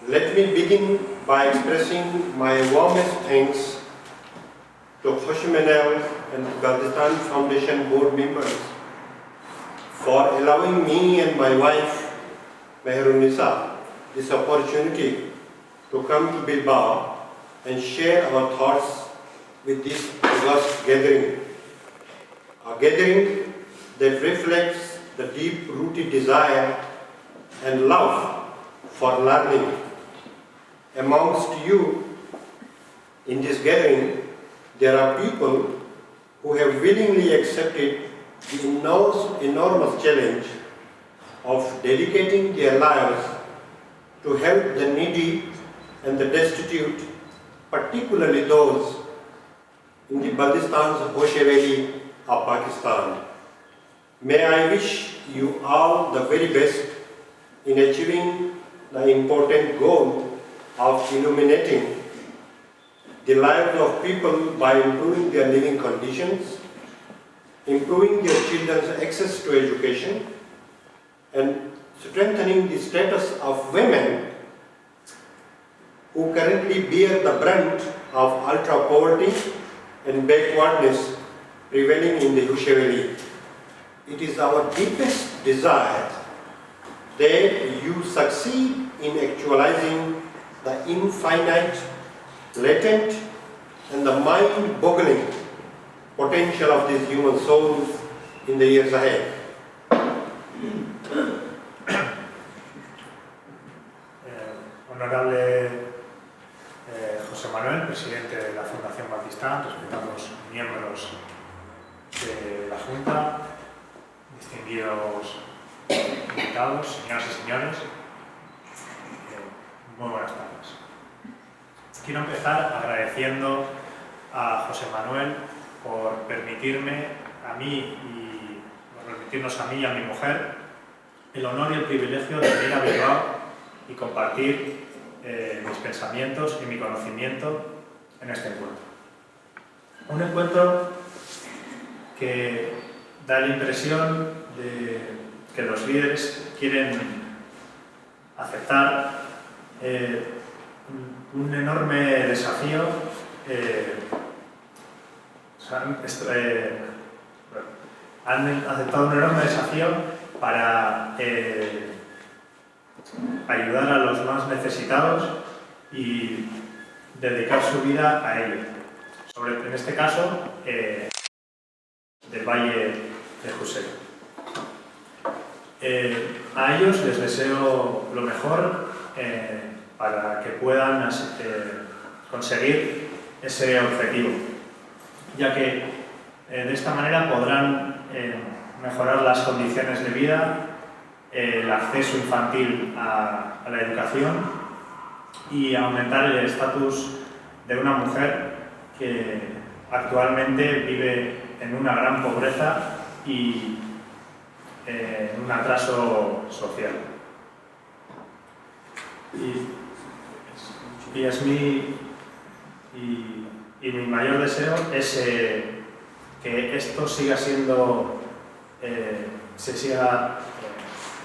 Let me begin by expressing my warmest thanks to Khoshmanel and Pakistan Foundation board members for allowing me and my wife, Mehrunisa, this opportunity to come to Bilbao and share our thoughts with this august gathering. A gathering that reflects the deep-rooted desire and love for learning. Amongst you in this gathering, there are people who have willingly accepted the enormous challenge of dedicating their lives to help the needy and the destitute, particularly those in the Baltistan's Hoshe Valley of Pakistan. May I wish you all the very best in achieving the important goal of illuminating the lives of people by improving their living conditions, improving their children's access to education, and strengthening the status of women who currently bear the brunt of ultra-poverty and backwardness prevailing in the Hoshe Valley. It is our deepest desire that you succeed in actualizing the infinite, latent, and the mind-boggling potential of these human souls in the years ahead. Honorable José Manuel, presidente de la Fundación Pakistán, respetados miembros de la Junta, distinguidos invitados, señoras y señores, muy buenas tardes. Quiero empezar agradeciendo a José Manuel por permitirme a mí y por permitirnos a mí y a mi mujer el honor y el privilegio de venir a Bilbao y compartir mis pensamientos y mi conocimiento en este encuentro. Un encuentro que da la impresión de que los líderes quieren aceptar un enorme desafío, han aceptado un enorme desafío para ayudar a los más necesitados y dedicar su vida a ello. En este caso, del Valle de José. A ellos les deseo lo mejor para que puedan conseguir ese objetivo, ya que de esta manera podrán mejorar las condiciones de vida, el acceso infantil a la educación y aumentar el estatus de una mujer que actualmente vive en una gran pobreza y en un atraso social. Mi mayor deseo es que esto siga siendo, se siga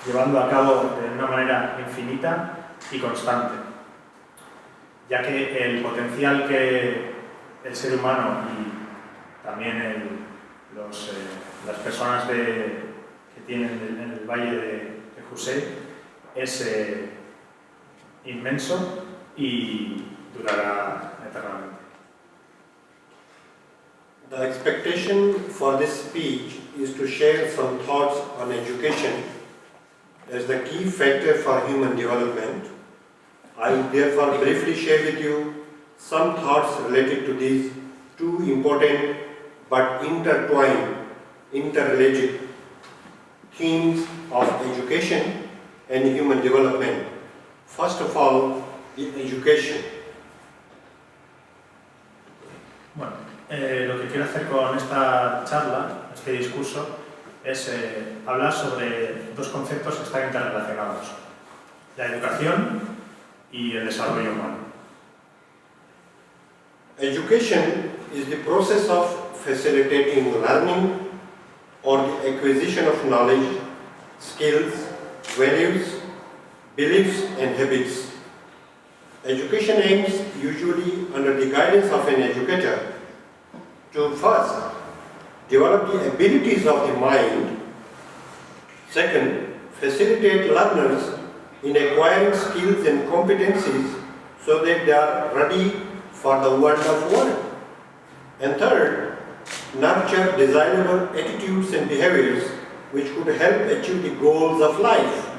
llevando a cabo de una manera infinita y constante, ya que el potencial que el ser humano y también las personas que tienen en el Valle de José es inmenso y durará eternamente. The expectation for this speech is to share some thoughts on education as the key factor for human development. I will therefore briefly share with you some thoughts related to these two important but interrelated themes of education and human development. First of all, the education. Bueno, lo que quiero hacer con esta charla, este discurso, es hablar sobre dos conceptos que están interrelacionados: la educación y el desarrollo humano. Education is the process of facilitating learning or the acquisition of knowledge, skills, values, beliefs and habits Education aims, usually under the guidance of an educator, to first develop the abilities of the mind, second, facilitate learners in acquiring skills and competencies so that they are ready for the world of work, and third, nurture desirable attitudes and behaviors which could help achieve the goals of life.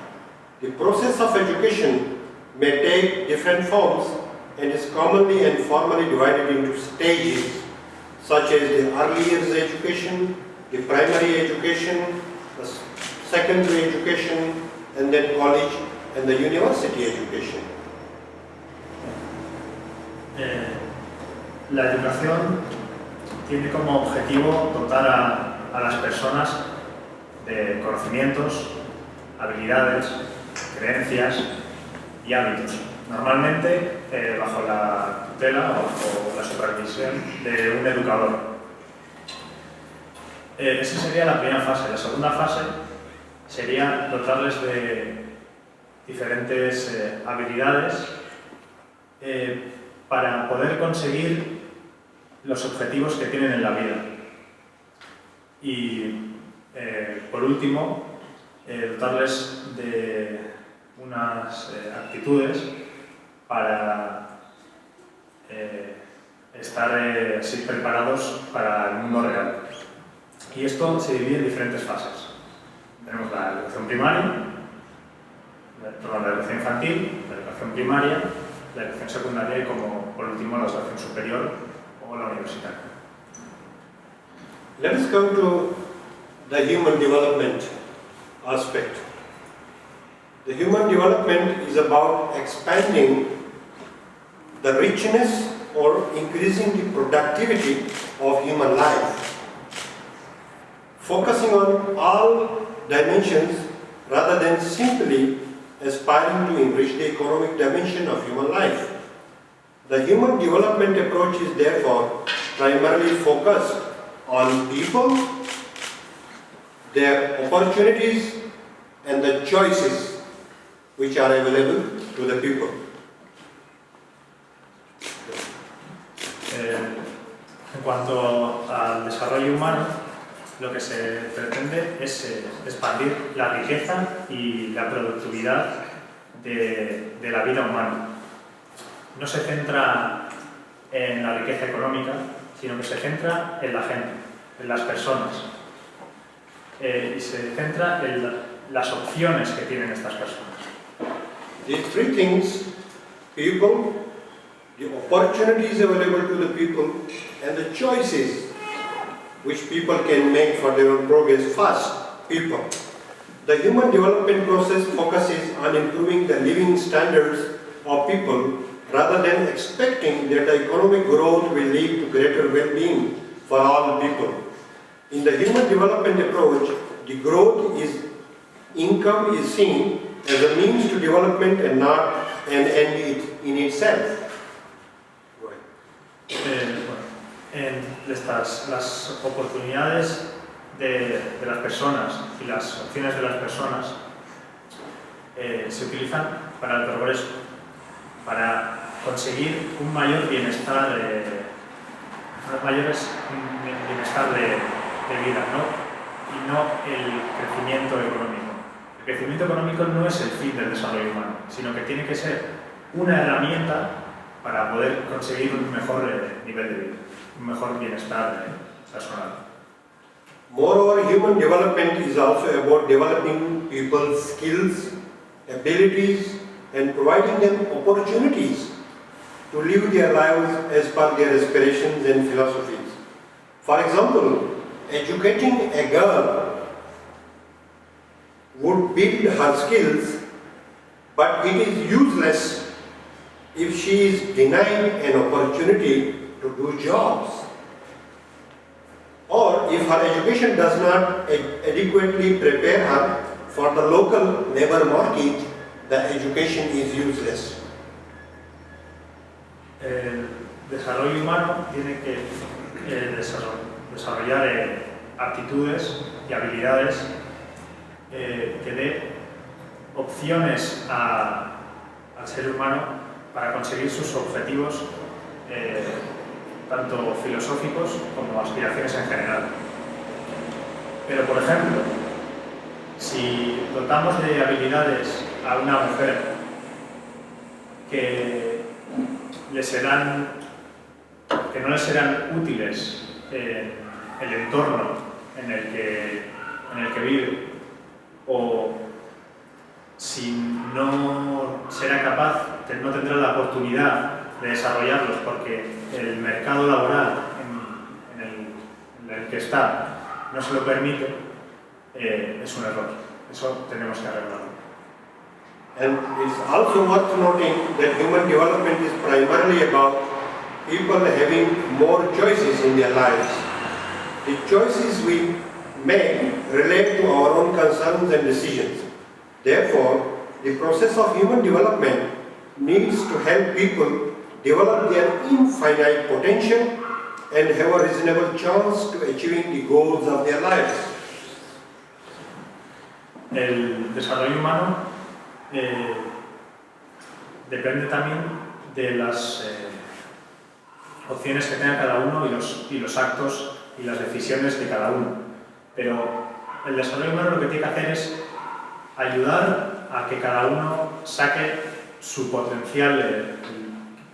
The process of education may take different forms and is commonly and formally divided into stages such as the early years education, the primary education, the secondary education, and then college and the university education. La educación tiene como objetivo dotar a las personas de conocimientos, habilidades, creencias y hábitos, normalmente bajo la tutela o la supervisión de un educador. Esa sería la primera fase. La segunda fase sería dotarles de diferentes habilidades para poder conseguir los objetivos que tienen en la vida. Y por último, dotarles de unas actitudes para estar así preparados para el mundo real. Y esto se divide en diferentes fases. Tenemos la educación primaria, la educación infantil, la educación primaria, la educación secundaria y, como por último, la educación superior o la universitaria. Let us come to the human development aspect. The human development is about expanding the richness or increasing the productivity of human life, focusing on all dimensions rather than simply aspiring to enrich the economic dimension of human life. The human development approach is therefore primarily focused on people, their opportunities, and the choices which are available to the people. En cuanto al desarrollo humano, lo que se pretende es expandir la riqueza y la productividad de la vida humana. No se centra en la riqueza económica, sino que se centra en la gente, en las personas. Y se centra en las opciones que tienen estas personas. These three things, people, the opportunities available to the people, and the choices which people can make for their own progress. First, people. The human development process focuses on improving the living standards of people rather than expecting that the economic growth will lead to greater well-being for all people. In the human development approach, the growth is income is seen as a means to development and not an end in itself. Las oportunidades de las personas y las opciones de las personas se utilizan para el progreso, para conseguir un mayor bienestar, bienestar de vida, y no el crecimiento económico. El crecimiento económico no es el fin del desarrollo humano, sino que tiene que ser una herramienta para poder conseguir un mejor nivel de vida, un mejor bienestar personal. Moreover, human development is also about developing people's skills, abilities, and providing them opportunities to live their lives as per their aspirations and philosophies. For example, educating a girl would build her skills, but it is useless if she is denied an opportunity to do jobs, or if her education does not adequately prepare her for the local labor market, the education is useless. El desarrollo humano tiene que desarrollar aptitudes y habilidades que dé opciones al ser humano para conseguir sus objetivos, tanto filosóficos como aspiraciones en general. Pero, por ejemplo, si dotamos de habilidades a una mujer que no le serán útiles en el entorno en el que vive, o si no será capaz, no tendrá la oportunidad de desarrollarlos porque el mercado laboral en el que está no se lo permite, es un error. Eso tenemos que arreglarlo. And it's also worth noting that human development is primarily about people having more choices in their lives. The choices we make relate to our own concerns and decisions. Therefore, the process of human development needs to help people develop their infinite potential and have a reasonable chance to achieving the goals of their lives. El desarrollo humano depende también de las opciones que tenga cada uno y los actos y las decisiones de cada uno. Pero el desarrollo humano lo que tiene que hacer es ayudar a que cada uno saque su potencial,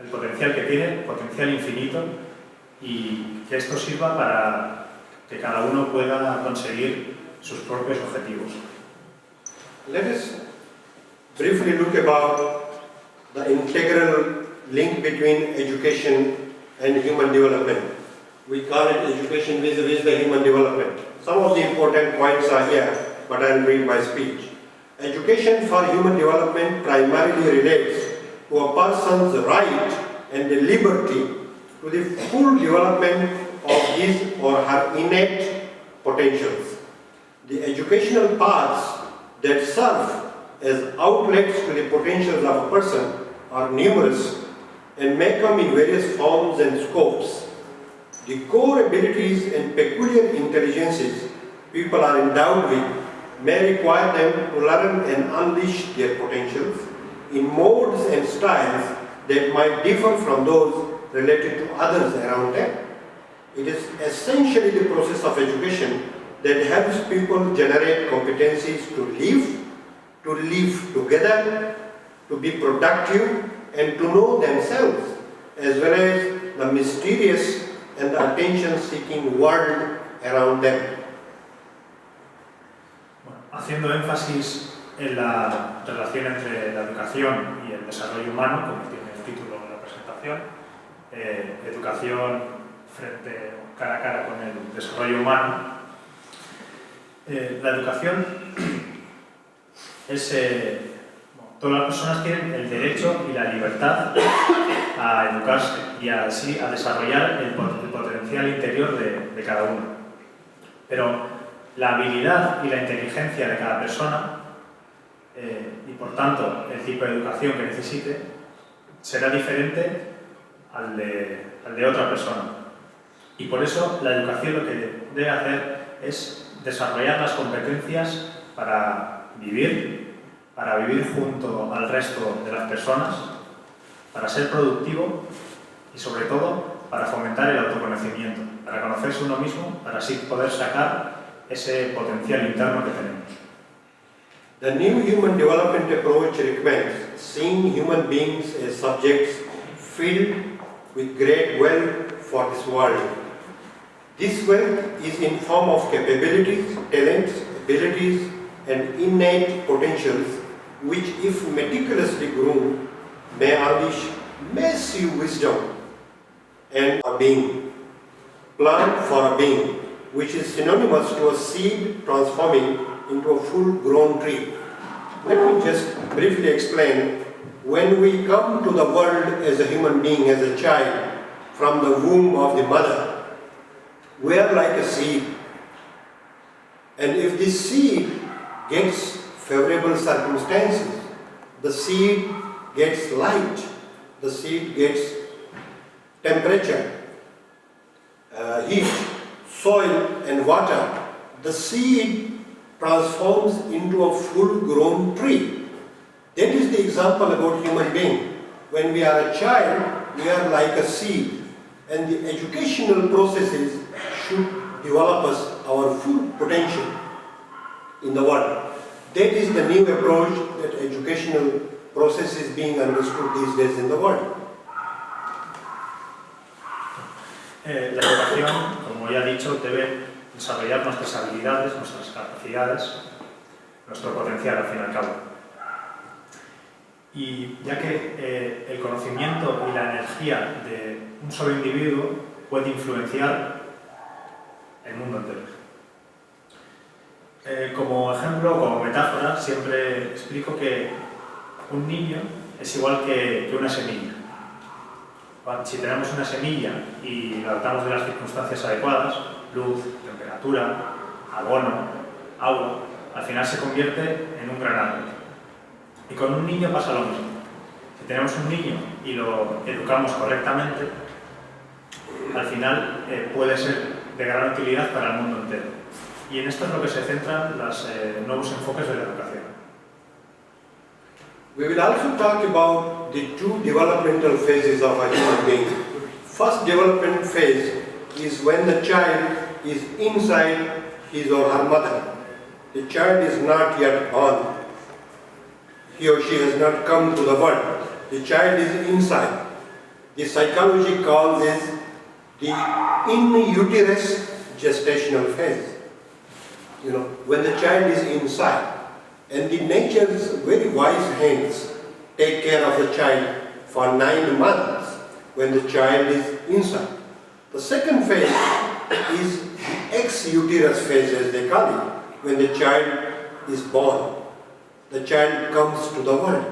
el potencial que tiene, potencial infinito, y que esto sirva para que cada uno pueda conseguir sus propios objetivos. Let us briefly look about the integral link between education and human development. We call it education vis-a-vis the human development. Some of the important points are here, but I'll read my speech. Education for human development primarily relates to a person's right and the liberty to the full development of his or her innate potentials. The educational paths that serve as outlets to the potentials of a person are numerous and may come in various forms and scopes. The core abilities and peculiar intelligences people are endowed with may require them to learn and unleash their potentials in modes and styles that might differ from those related to others around them. It is essentially the process of education that helps people generate competencies to live together, to be productive, and to know themselves, as well as the mysterious and the attention-seeking world around them. Haciendo énfasis en la relación entre la educación y el desarrollo humano, como tiene el título de la presentación, educación cara a cara con el desarrollo humano. La educación es... todas las personas tienen el derecho y la libertad a educarse y así a desarrollar el potencial interior de cada uno. Pero la habilidad y la inteligencia de cada persona y por tanto el tipo de educación que necesite será diferente al de otra persona. Y por eso la educación lo que debe hacer es desarrollar las competencias para vivir junto al resto de las personas, para ser productivo y sobre todo para fomentar el autoconocimiento, para conocerse uno mismo, para así poder sacar ese potencial interno que tenemos. The new human development approach recommends seeing human beings as subjects filled with great wealth for this world. This wealth is in form of capabilities, talents, abilities, and innate potentials which, if meticulously groomed, may unleash massive wisdom and a being, plant for a being, which is synonymous to a seed transforming into a full-grown tree. Let me just briefly explain. When we come to the world as a human being, as a child, from the womb of the mother, we are like a seed. And if this seed gets favorable circumstances, the seed gets light, the seed gets temperature, heat, soil and water, the seed transforms into a full-grown tree. That is the example about human being. when we are a child, we are like a seed, and the educational processes should develop us our full potential in the world. That is the new approach that educational process is being understood these days in the world. La educación, como ya he dicho, debe desarrollar nuestras habilidades, nuestras capacidades, nuestro potencial al fin y al cabo. Y ya que el conocimiento y la energía de un solo individuo puede influenciar el mundo entero. Como ejemplo, como metáfora, siempre explico que un niño es igual que una semilla. Si tenemos una semilla y la dotamos de las circunstancias adecuadas, luz, temperatura, abono, agua, al final se convierte en un gran árbol. Y con un niño pasa lo mismo. Si tenemos un niño y lo educamos correctamente, al final puede ser de gran utilidad para el mundo entero. Y en esto es lo que se centran los nuevos enfoques de la educación. We will also talk about the two developmental phases of a human being. First development phase is when the child is inside his or her mother. The child is not yet born. He or she has not come to the world. The child is inside. The psychology calls this the in-uterus gestational phase. You know, when the child is inside. And the nature's very wise hands take care of the child for 9 months when the child is inside. The second phase is the ex-uterus phase, as they call it, when the child is born. The child comes to the world.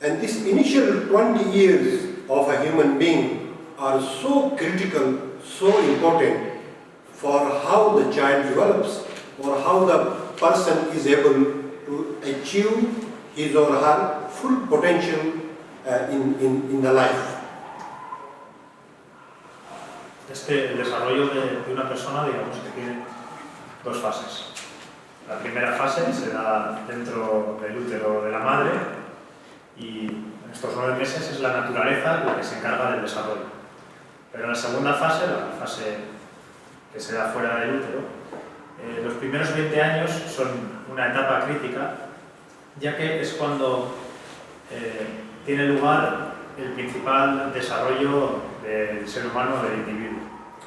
And this initial 20 years of a human being are so critical, so important for how the child develops or how the person is able to achieve his or her full potential in the life. El desarrollo de una persona, digamos que tiene dos fases. La primera fase se da dentro del útero de la madre y en estos 9 meses es la naturaleza la que se encarga del desarrollo. Pero en la segunda fase, la fase que se da fuera del útero, los primeros 20 años son una etapa crítica, ya que es cuando tiene lugar el principal desarrollo del ser humano, del individuo.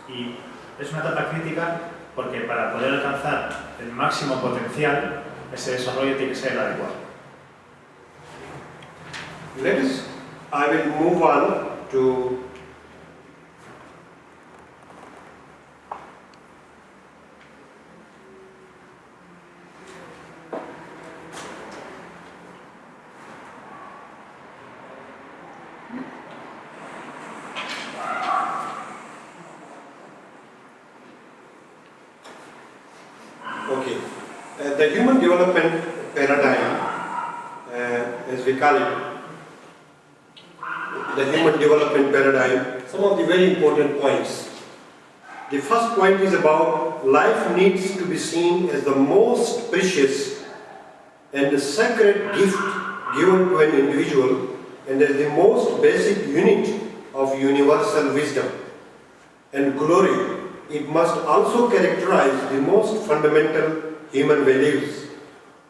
Y es una etapa crítica porque para poder alcanzar el máximo potencial, ese desarrollo tiene que ser adecuado. I will move on to the human development paradigm, as we call it, the human development paradigm, some of the very important points. The first point is about life needs to be seen as the most precious and sacred gift given to an individual and as the most basic unit of universal wisdom and glory. It must also characterize the most fundamental human values.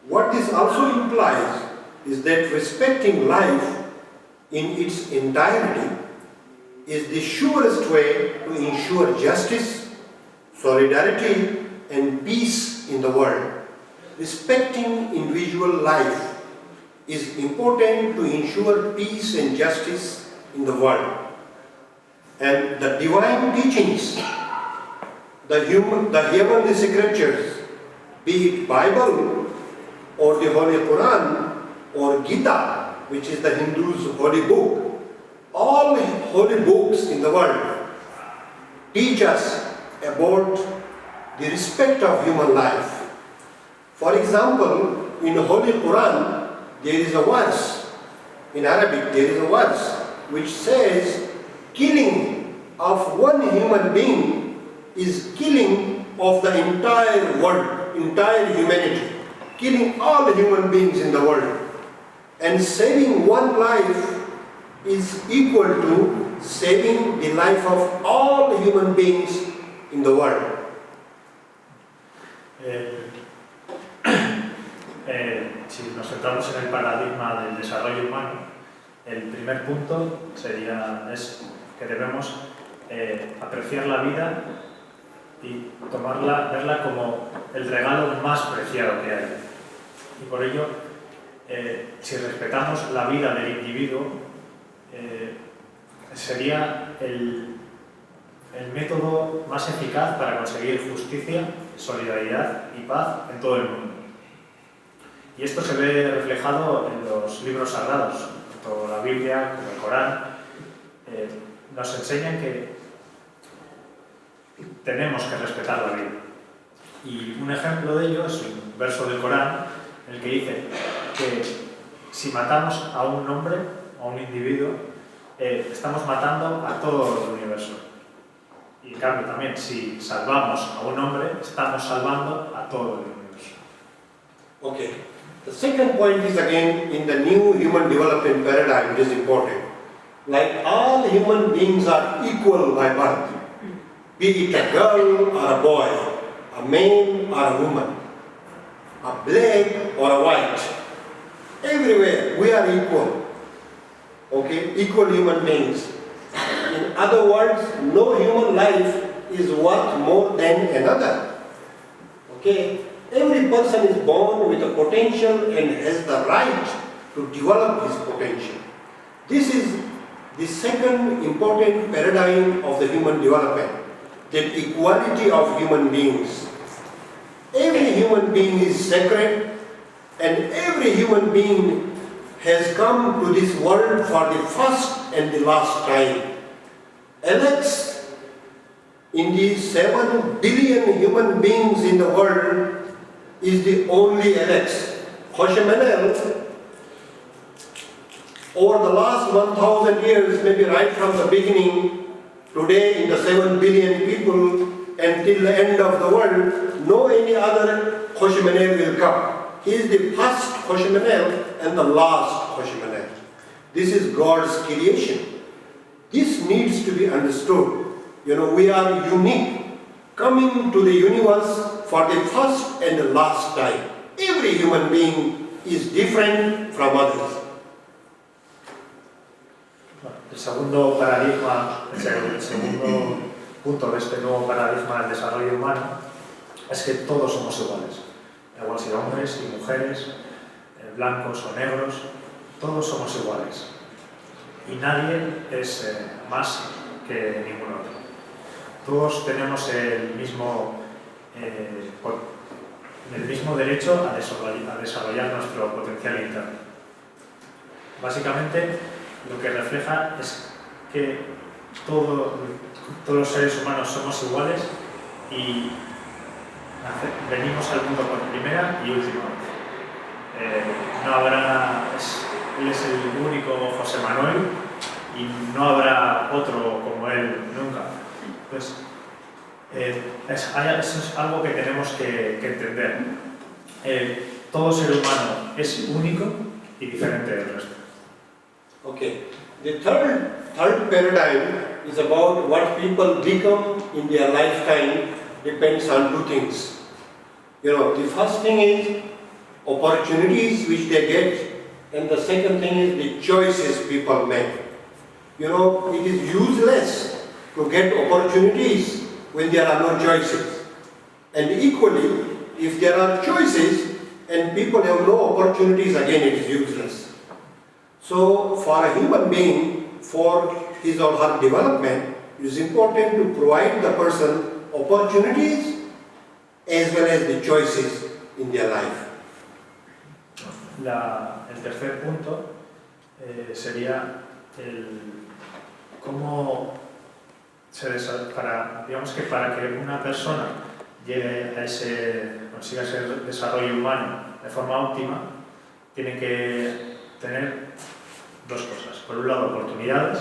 What this also implies is that respecting life in its entirety is the surest way to ensure justice, solidarity, and peace in the world. Respecting individual life is important to ensure peace and justice in the world. And the divine teachings, the heavenly scriptures, be it Bible or the Holy Quran or Gita, which is the Hindus' holy book, all holy books in the world teach us about the respect of human life. For example, in the Holy Quran, there is a verse, in Arabic there is a verse which says, killing of one human being is killing of the entire world, entire humanity, killing all human beings in the world. And saving one life is equal to saving the life of all human beings in the world. Si nos centramos en el paradigma del desarrollo humano, el primer punto es que debemos apreciar la vida y verla como el regalo más preciado que hay. Y por ello, si respetamos la vida del individuo, sería el método más eficaz para conseguir justicia, solidaridad y paz en todo el mundo. Y esto se ve reflejado en los libros sagrados, tanto la Biblia como el Corán. Nos enseñan que tenemos que respetar la vida. Y un ejemplo de ello es un verso del Corán en el que dice que si matamos a un hombre, a un individuo, estamos matando a todo el universo. Y en cambio también, si salvamos a un hombre, estamos salvando a todo el universo. Okay. The second point is again in the new human development paradigm, it is important. Like all human beings are equal by birth, be it a girl or a boy, a man or a woman, a black or a white. Everywhere we are equal. Okay, equal human beings. In other words, no human life is worth more than another. Okay, every person is born with a potential and has the right to develop his potential. This is the second important paradigm of the human development, the equality of human beings. Every human being is sacred, and every human being has come to this world for the first and the last time. Alex, in the 7 billion human beings in the world, is the only Alex. Hoshimanel, over the last 1,000 years, maybe right from the beginning, today in the 7 billion people until the end of the world, no any other Hoshimanel will come. He is the first Hoshimanel and the last Hoshimanel. This is God's creation. This needs to be understood. You know, we are unique, coming to the universe for the first and the last time. Every human being is different from others. El segundo paradigma, el segundo punto de este nuevo paradigma del desarrollo humano es que todos somos iguales. Da igual si hombres y mujeres, blancos o negros, todos somos iguales. Y nadie es más que ningún otro. Todos tenemos el mismo derecho a desarrollar nuestro potencial interno. Básicamente, lo que refleja es que todos los seres humanos somos iguales y venimos al mundo por primera y última vez. No habrá, él es el único José Manuel y no habrá otro como él nunca. Pues, eso es algo que tenemos que entender. Todo ser humano es único y diferente del resto. Okay. The third paradigm is about what people become in their lifetime depends on 2 things. You know, the first thing is opportunities which they get, and the second thing is the choices people make. You know, it is useless to get opportunities when there are no choices. And equally, if there are choices and people have no opportunities, again it is useless. So, for a human being, for his or her development, it is important to provide the person opportunities as well as the choices in their life. El tercer punto sería cómo para que una persona consiga ese desarrollo humano de forma óptima, tiene que tener 2 cosas. Por un lado, oportunidades,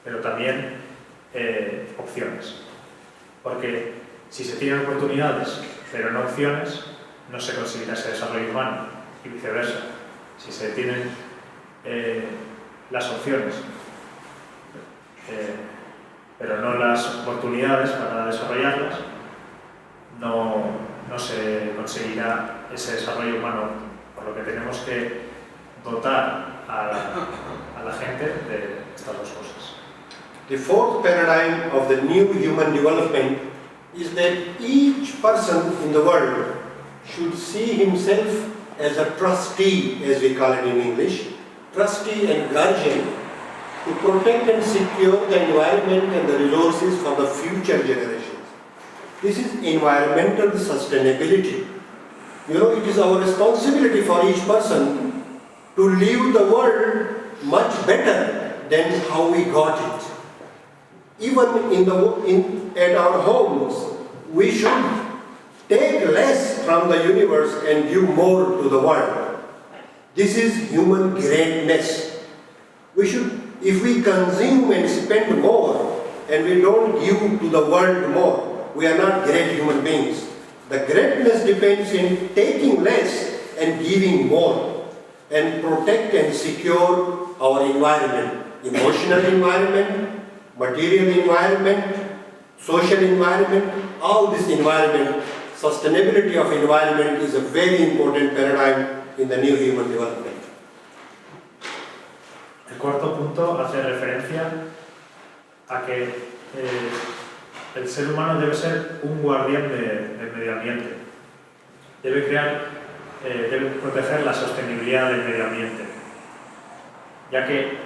pero también opciones. Porque si se tienen oportunidades, pero no opciones, no se conseguirá ese desarrollo humano, y viceversa. Si se tienen las opciones, pero no las oportunidades para desarrollarlas, no se conseguirá ese desarrollo humano, por lo que tenemos que dotar a la gente de estas dos cosas. The fourth paradigm of the new human development is that each person in the world should see himself as a trustee, as we call it in English, trustee and guardian, to protect and secure the environment and the resources for the future generations. This is environmental sustainability. You know, it is our responsibility for each person to leave the world much better than how we got it. Even at our homes, we should take less from the universe and give more to the world. This is human greatness. We should, if we consume and spend more and we don't give to the world more, we are not great human beings. The greatness depends in taking less and giving more, and protect and secure our environment, emotional environment, material environment, social environment, all this environment. Sustainability of environment is a very important paradigm in the new human development. El cuarto punto hace referencia a que el ser humano debe ser un guardián del medio ambiente. Debe proteger la sostenibilidad del medio ambiente, ya que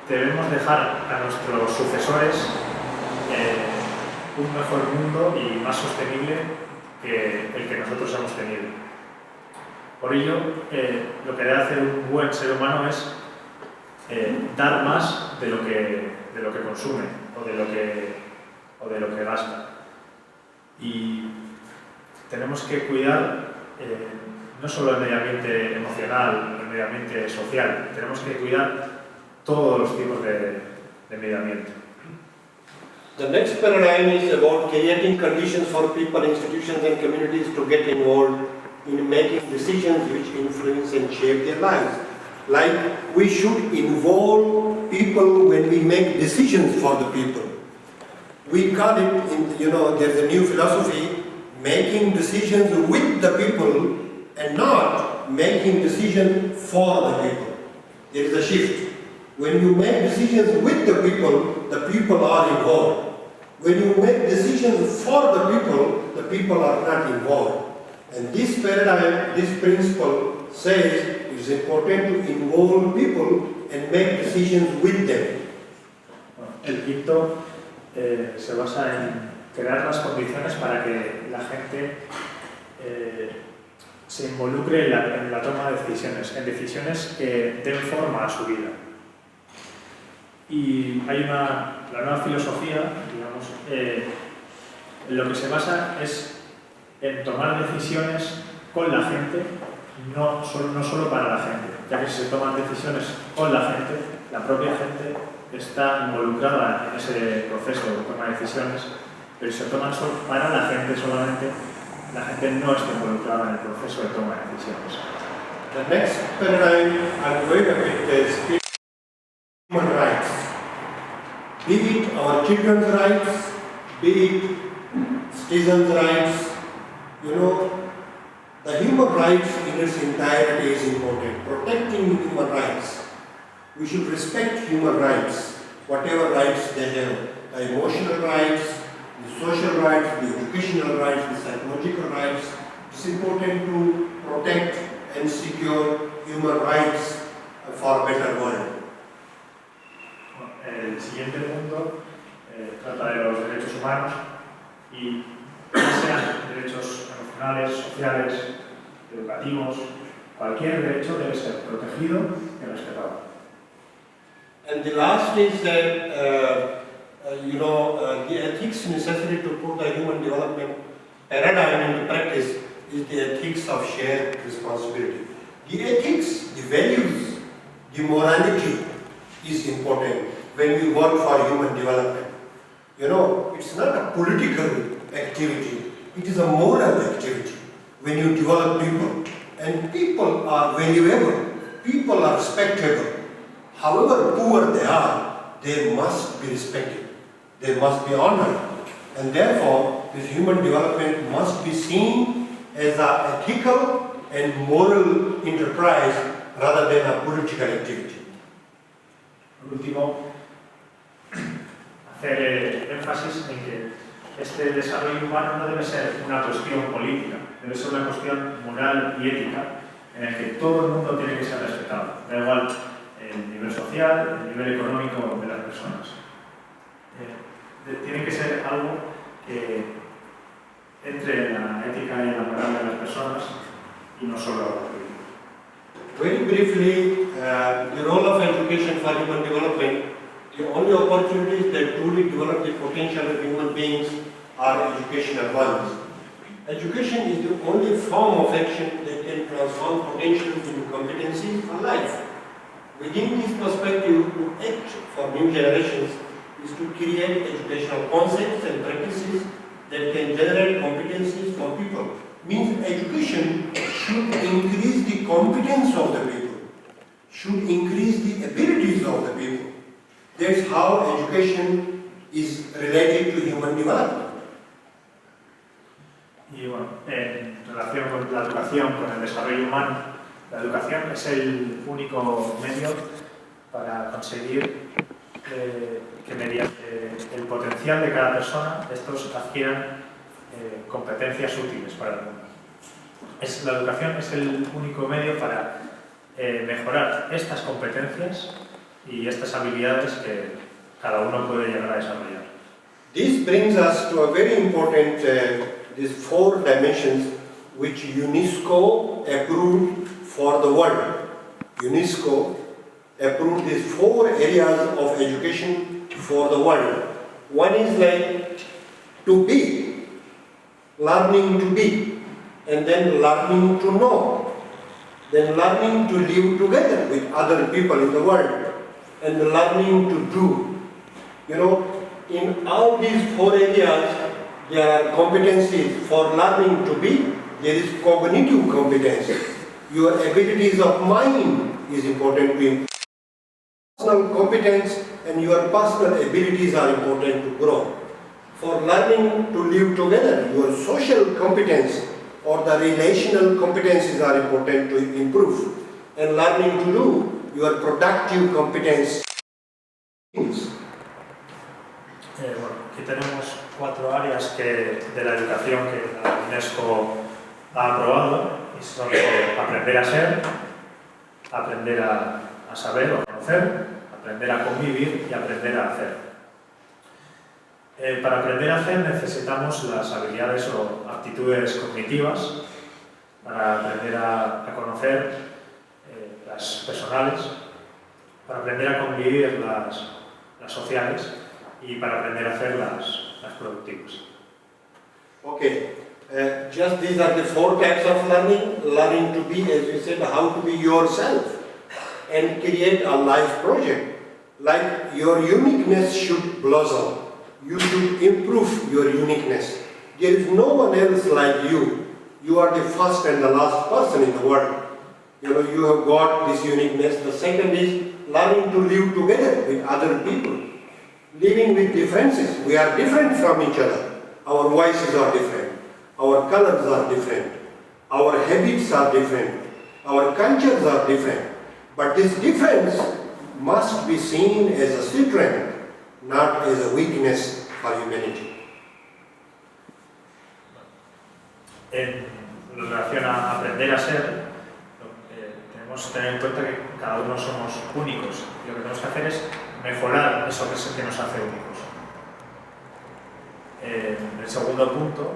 debemos dejar a nuestros sucesores un mejor mundo y más sostenible que el que nosotros hemos tenido. Por ello, lo que debe hacer un buen ser humano es dar más de lo que consume o de lo que gasta. Y tenemos que cuidar no solo el medio ambiente emocional, el medio ambiente social, tenemos que cuidar todos los tipos de medio ambiente. The next paradigm is about creating conditions for people, institutions and communities to get involved in making decisions which influence and shape their lives. Like, we should involve people when we make decisions for the people. We call it, there's a new philosophy, making decisions with the people and not making decisions for the people. There is a shift. When you make decisions with the people are involved. When you make decisions for the people are not involved. And this paradigm, this principle says it's important to involve people and make decisions with them. El quinto se basa en crear las condiciones para que la gente se involucre en la toma de decisiones, en decisiones que den forma a su vida. Y hay la nueva filosofía, digamos, en lo que se basa es en tomar decisiones con la gente, no solo para la gente, ya que si se toman decisiones con la gente, la propia gente está involucrada en ese proceso de toma de decisiones, pero si se toman para la gente solamente, la gente no está involucrada en el proceso de toma de decisiones. The next paradigm I'm going to pick is human rights. Be it our children's rights, be it citizens' rights, the human rights in its entirety is important. Protecting human rights. We should respect human rights, whatever rights they have. The emotional rights, the social rights, the educational rights, the psychological rights. It's important to protect and secure human rights for a better world. El siguiente punto trata de los derechos humanos y sean derechos emocionales, sociales, educativos, cualquier derecho debe ser protegido y respetado. And the last is that the ethics necessary to put the human development paradigm into practice is the ethics of shared responsibility. The ethics, the values, the morality is important when we work for human development. It's not a political activity, it is a moral activity when you develop people. And people are valuable, people are respectable. however poor they must be respected, they must be honored, and therefore this human development must be seen as an ethical and moral enterprise rather than a political activity. Por último, hacer énfasis en que este desarrollo humano no debe ser una cuestión política, debe ser una cuestión moral y ética en la que todo el mundo tiene que ser respetado, da igual el nivel social, el nivel económico de las personas. Tiene que ser algo que entre en la ética y en la moral de las personas y no solo la política. Very briefly, the role of education for human development, the only opportunities that truly develop the potential of human beings are educational ones. Education is the only form of action that can transform potential into competencies for life. Within this perspective, to act for new generations is to create educational concepts and practices that can generate competencies for people. Means education should increase the competence of the people, should increase the abilities of the people. That's how education is related to human development. Y bueno, en relación con la educación, con el desarrollo humano, la educación es el único medio para conseguir que mediante el potencial de cada persona estos adquieran competencias útiles para el mundo. La educación es el único medio para mejorar estas competencias y estas habilidades que cada uno puede llegar a desarrollar. This brings us to a very important, these 4 dimensions which UNESCO approved for the world. UNESCO approved these 4 areas of education for the world. One is like to be, learning to be, and then learning to know, then learning to live together with other people in the world, and learning to do. You know, in all these 4 areas, there are competencies. For learning to be, there is cognitive competence. Your abilities of mind is important to you. Personal competence and your personal abilities are important to grow. For learning to live together, your social competence or the relational competencies are important to improve. And learning to do, your productive competence. Bueno, aquí tenemos 4 áreas de la educación que la UNESCO ha aprobado, y son aprender a ser, aprender a saber o conocer, aprender a convivir y aprender a hacer. Para aprender a hacer necesitamos las habilidades o aptitudes cognitivas, para aprender a conocer las personales, para aprender a convivir las sociales y para aprender a hacer las productivas. Okay, just these are the 4 types of learning. Learning to be, as we said, how to be yourself and create a life project. Like your uniqueness should blossom. You should improve your uniqueness. There is no one else like you. You are the first and the last person in the world. You know, you have got this uniqueness. The second is learning to live together with other people. Living with differences. We are different from each other. Our voices are different. Our colors are different. Our habits are different. Our cultures are different. But this difference must be seen as a strength, not as a weakness for humanity. En relación a aprender a ser, tenemos que tener en cuenta que cada uno somos únicos. Y lo que tenemos que hacer es mejorar eso que nos hace únicos. El segundo punto,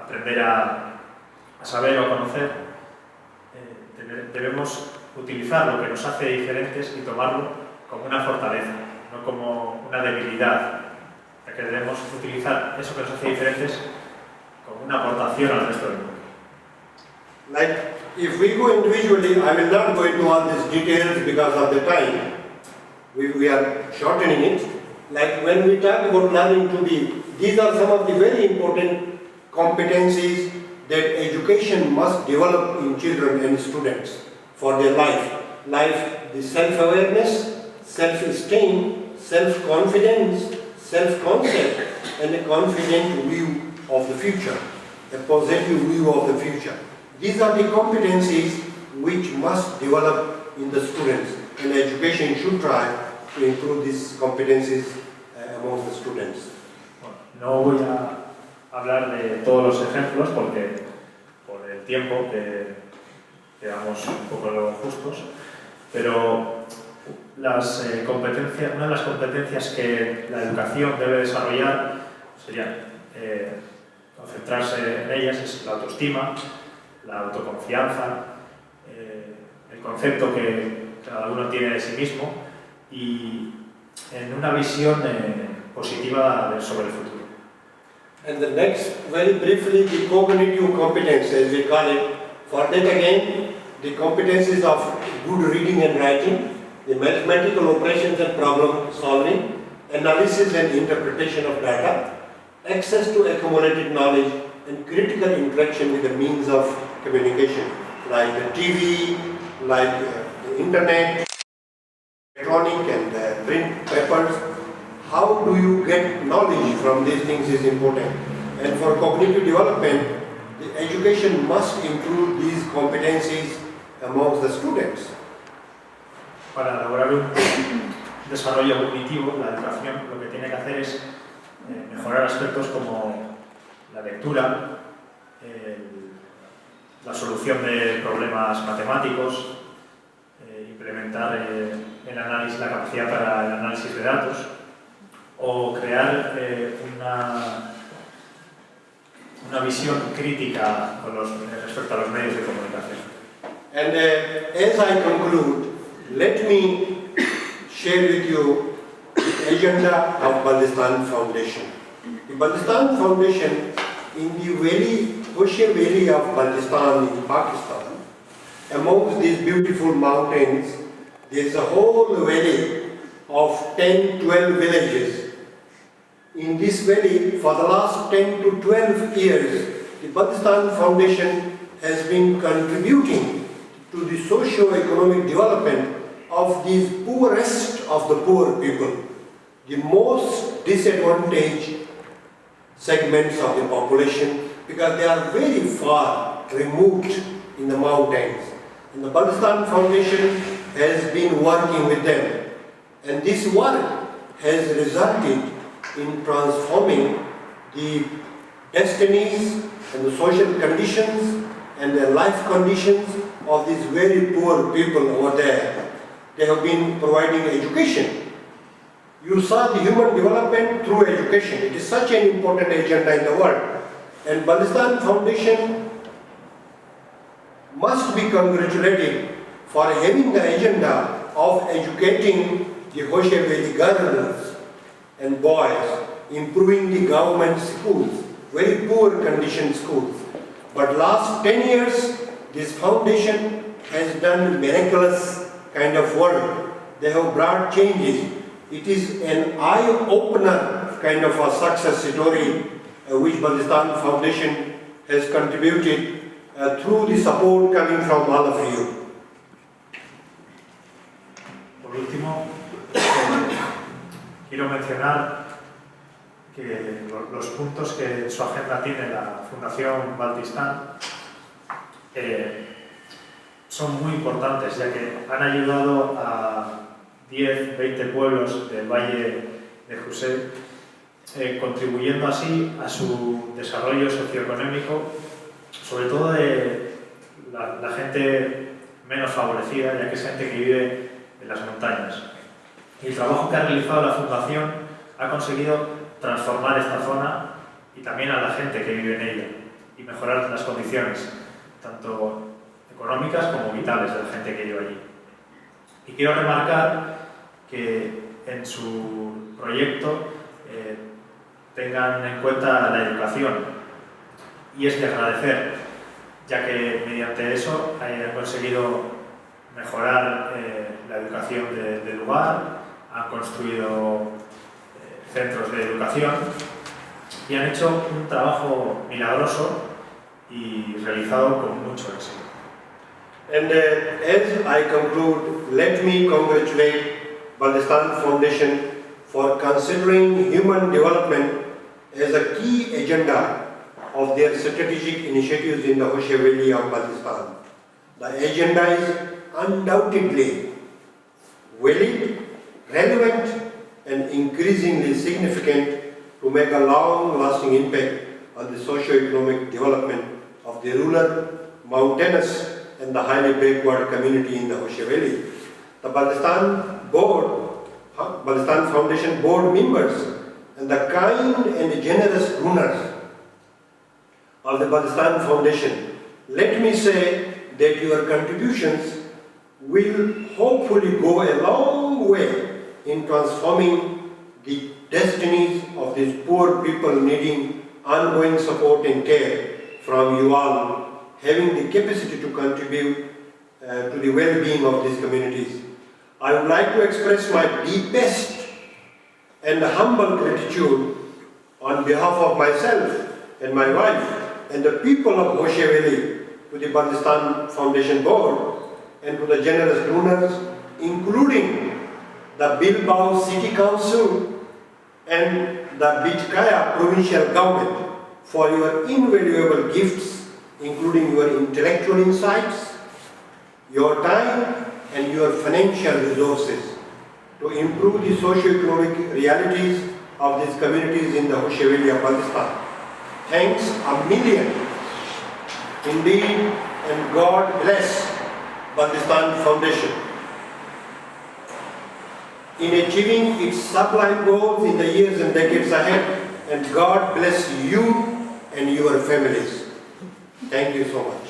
aprender a saber o a conocer, debemos utilizar lo que nos hace diferentes y tomarlo como una fortaleza, no como una debilidad, ya que debemos utilizar eso que nos hace diferentes como una aportación al resto del mundo. Like, if we go individually, I will not go into all these details because of the time. We are shortening it. Like when we talk about learning to be, these are some of the very important competencies that education must develop in children and students for their life. like the self-awareness, self-esteem, self-confidence, self-concept, and a confident view of the future, a positive view of the future. These are the competencies which must develop in the students, and education should try to improve these competencies among the students. No voy a hablar de todos los ejemplos porque por el tiempo que quedamos un poco justos, pero una de las competencias que la educación debe desarrollar sería concentrarse en ellas es la autoestima, la autoconfianza, el concepto que cada uno tiene de sí mismo y en una visión positiva sobre el futuro. And the next, very briefly, the cognitive competence, as we call it. For that again, the competencies of good reading and writing, the mathematical operations and problem solving, analysis and interpretation of data, access to accumulated knowledge, and critical interaction with the means of communication, like the TV, like the internet, electronic and print papers. How do you get knowledge from these things is important. And for cognitive development, the education must improve these competencies amongst the students. Para lograr un desarrollo cognitivo, la educación lo que tiene que hacer es mejorar aspectos como la lectura, la solución de problemas matemáticos, implementar la capacidad para el análisis de datos o crear una visión crítica respecto a los medios de comunicación. And as I conclude, let me share with you the agenda of Baldistan Foundation. The Baldistan Foundation in the Hoshia Valley of Baldistan in Pakistan, amongst these beautiful mountains, there is a whole valley of 10-12 villages. In this valley, for the last 10 to 12 years, the Baldistan Foundation has been contributing to the socio-economic development of these poorest of the poor people, the most disadvantaged segments of the population, because they are very far removed in the mountains. And the Baldistan Foundation has been working with them. And this work has resulted in transforming the destinies and the social conditions and the life conditions of these very poor people over there. They have been providing education. You saw the human development through education. It is such an important agenda in the world. And Baldistan Foundation must be congratulated for having the agenda of educating the Hoshia Valley girls and boys, improving the government schools, very poor condition schools. But last 10 years, this foundation has done miraculous kind of work. They have brought changes. It is an eye-opener kind of a success story which Baldistan Foundation has contributed through the support coming from all of you. Por último, quiero mencionar que los puntos que en su agenda tiene la Fundación Baldistan son muy importantes, ya que han ayudado a 10-20 pueblos del Valle de José, contribuyendo así a su desarrollo socioeconómico, sobre todo de la gente menos favorecida, ya que es gente que vive en las montañas. Y el trabajo que ha realizado la Fundación ha conseguido transformar esta zona y también a la gente que vive en ella y mejorar las condiciones, tanto económicas como vitales de la gente que vive allí. Y quiero remarcar que en su proyecto tengan en cuenta la educación, y es de agradecer, ya que mediante eso han conseguido mejorar la educación del lugar, han construido centros de educación y han hecho un trabajo milagroso y realizado con mucho éxito. And as I conclude, let me congratulate Baldistan Foundation for considering human development as a key agenda of their strategic initiatives in the Hoshe Valley of Baldistan. The agenda is undoubtedly valid, relevant, and increasingly significant to make a long-lasting impact on the socio-economic development of the rural, mountainous, and the highly backward community in the Hoshe Valley. The Baldistan Foundation board members and the kind and generous donors of the Baldistan Foundation, let me say that your contributions will hopefully go a long way in transforming the destinies of these poor people needing ongoing support and care from you all, having the capacity to contribute to the well-being of these communities. I would like to express my deepest and humble gratitude on behalf of myself and my wife and the people of Hoshe Valley to the Baldistan Foundation Board and to the generous donors, including the Bilbao City Council and the Bitkaya Provincial Government for your invaluable gifts, including your intellectual insights, your time and your financial resources to improve the socio-economic realities of these communities in the Hoshe Valley of Baldistan. Thanks a million indeed, and God bless Baldistan Foundation in achieving its sublime goals in the years and decades ahead, and God bless you and your families. Thank you so much.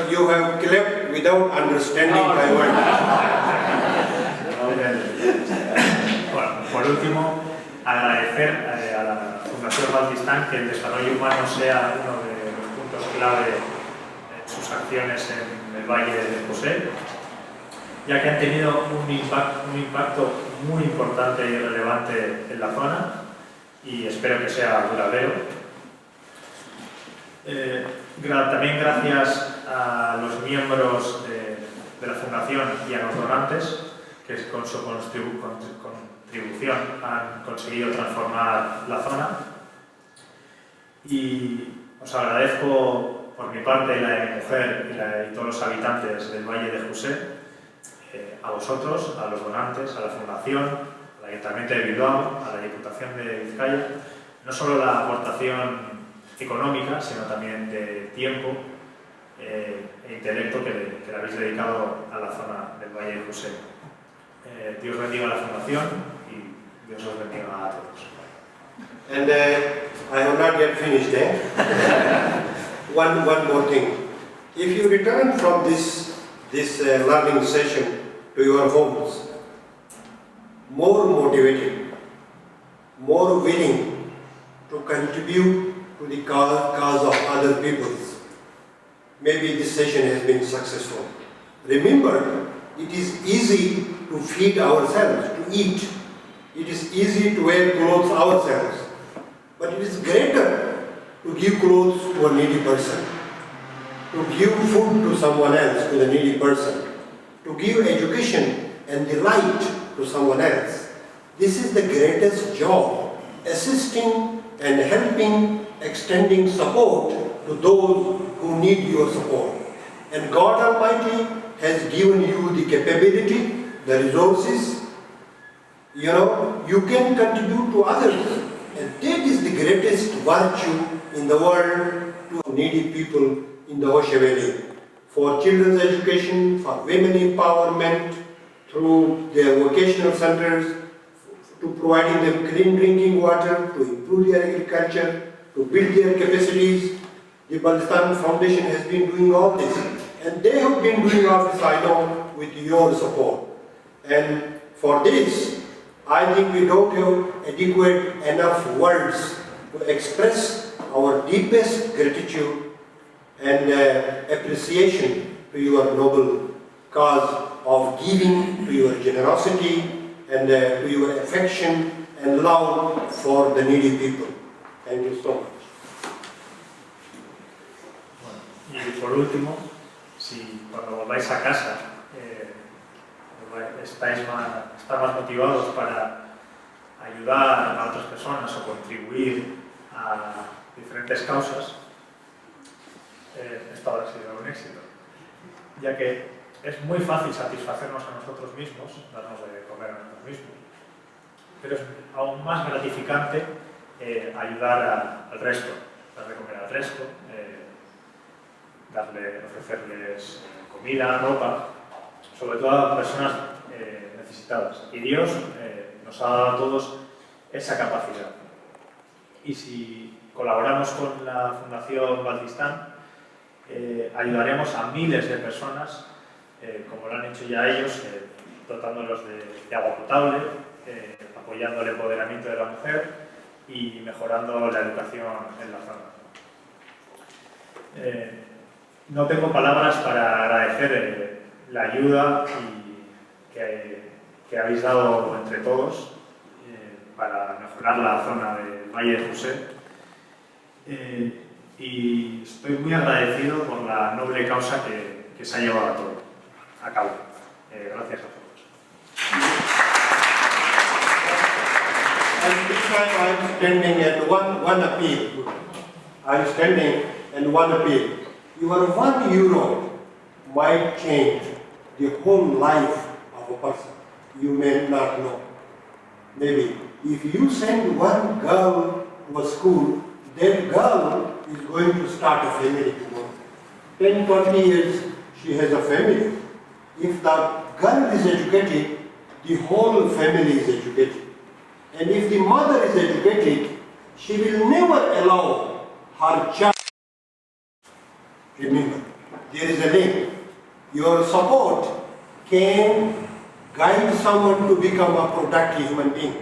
You have clapped without understanding my word. Bueno, por último, agradecer a la Fundación Baldistan que el desarrollo humano sea uno de los puntos clave en sus acciones en el Valle de José, ya que han tenido un impacto muy importante y relevante en la zona, y espero que sea duradero. También gracias a los miembros de la Fundación y a los donantes que con su contribución han conseguido transformar la zona, y os agradezco por mi parte y la de mi mujer y todos los habitantes del Valle de José, a vosotros, a los donantes, a la Fundación, al Ayuntamiento de Bilbao, a la Diputación de Vizcaya, no solo la aportación económica, sino también de tiempo e intelecto que le habéis dedicado a la zona del Valle de José. Dios bendiga a la Fundación y Dios os bendiga a todos. And I have not yet finished. One more thing. If you return from this learning session to your homes, more motivated, more willing to contribute to the cause of other peoples, maybe this session has been successful. Remember, it is easy to feed ourselves, to eat. It is easy to wear clothes ourselves. But it is greater to give clothes to a needy person, to give food to someone else, to the needy person, to give education and delight to someone else. This is the greatest job, assisting and helping, extending support to those who need your support. And God Almighty has given you the capability, the resources. You can contribute to others. And that is the greatest virtue in the world to needy people in the Hoshe Valley. For children's education, for women empowerment, through their vocational centers, to providing them clean drinking water, to improve their agriculture, to build their capacities. The Baldistan Foundation has been doing all this. And they have been doing all this, I know, with your support. And for this, I think we don't have adequate enough words to express our deepest gratitude and appreciation to your noble cause of giving to your generosity and to your affection and love for the needy people. Thank you so much. Bueno, y por último, si cuando volváis a casa están más motivados para ayudar a otras personas o contribuir a diferentes causas, esto habrá sido un éxito, ya que es muy fácil satisfacernos a nosotros mismos, darnos de comer a nosotros mismos, pero es aún más gratificante ayudar al resto, dar de comer al resto, ofrecerles comida, ropa, sobre todo a personas necesitadas. Y Dios nos ha dado a todos esa capacidad. Y si colaboramos con la Fundación Baltistán, ayudaremos a miles de personas, como lo han hecho ya ellos, dotándolos de agua potable, apoyando el empoderamiento de la mujer y mejorando la educación en la zona. No tengo palabras para agradecer la ayuda que habéis dado entre todos para mejorar la zona del Valle de José. Y estoy muy agradecido por la noble causa que se ha llevado a cabo. Gracias a todos. And this time I'm standing at one appeal. I'm standing and one appeal. Your €1 might change the whole life of a person. You may not know. Maybe if you send one girl to a school, that girl is going to start a family tomorrow. 10, 20 years, she has a family. If the girl is educated, the whole family is educated. And if the mother is educated, she will never allow her child. Remember, there is a link. Your support can guide someone to become a productive human being.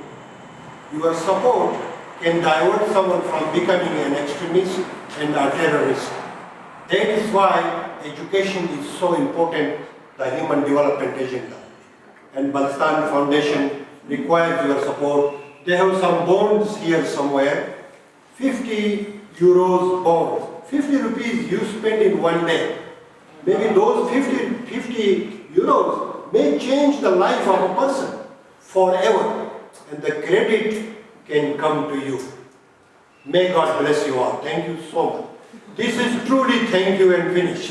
Your support can divert someone from becoming an extremist and a terrorist. That is why education is so important, the Human Development Agenda. And Baltistán Foundation requires your support. They have some bonds here somewhere, €50 bonds. 50 rupees you spend in one day. Maybe those 50 euros may change the life of a person forever, and the credit can come to you. May God bless you all. Thank you so much. This is truly thank you and finish.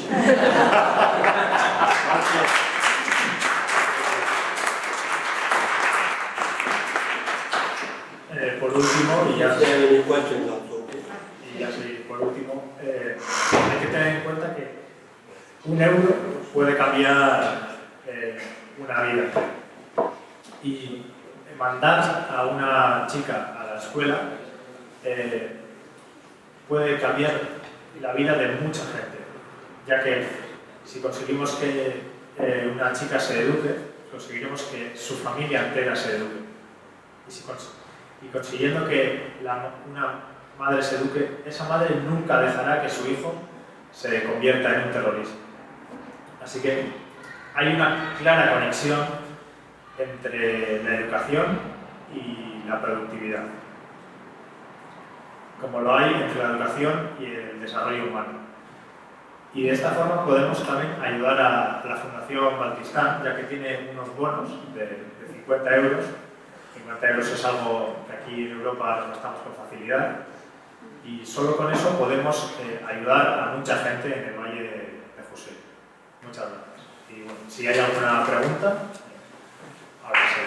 Por último, y ya If there are any questions also, okay? Y ya sí, por último, hay que tener en cuenta que €1 puede cambiar una vida. Y mandar a una chica a la escuela puede cambiar la vida de mucha gente, ya que si conseguimos que una chica se eduque, conseguiremos que su familia entera se eduque. Y consiguiendo que una madre se eduque, esa madre nunca dejará que su hijo se convierta en un terrorista. Así que hay una clara conexión entre la educación y la productividad, como lo hay entre la educación y el desarrollo humano. Y de esta forma podemos también ayudar a la Fundación Baltistán, ya que tiene unos bonos de €50. 50 euros es algo que aquí en Europa nos gastamos con facilidad, y solo con eso podemos ayudar a mucha gente en el Valle de José. Muchas gracias. Y bueno, si hay alguna pregunta, ahora sí.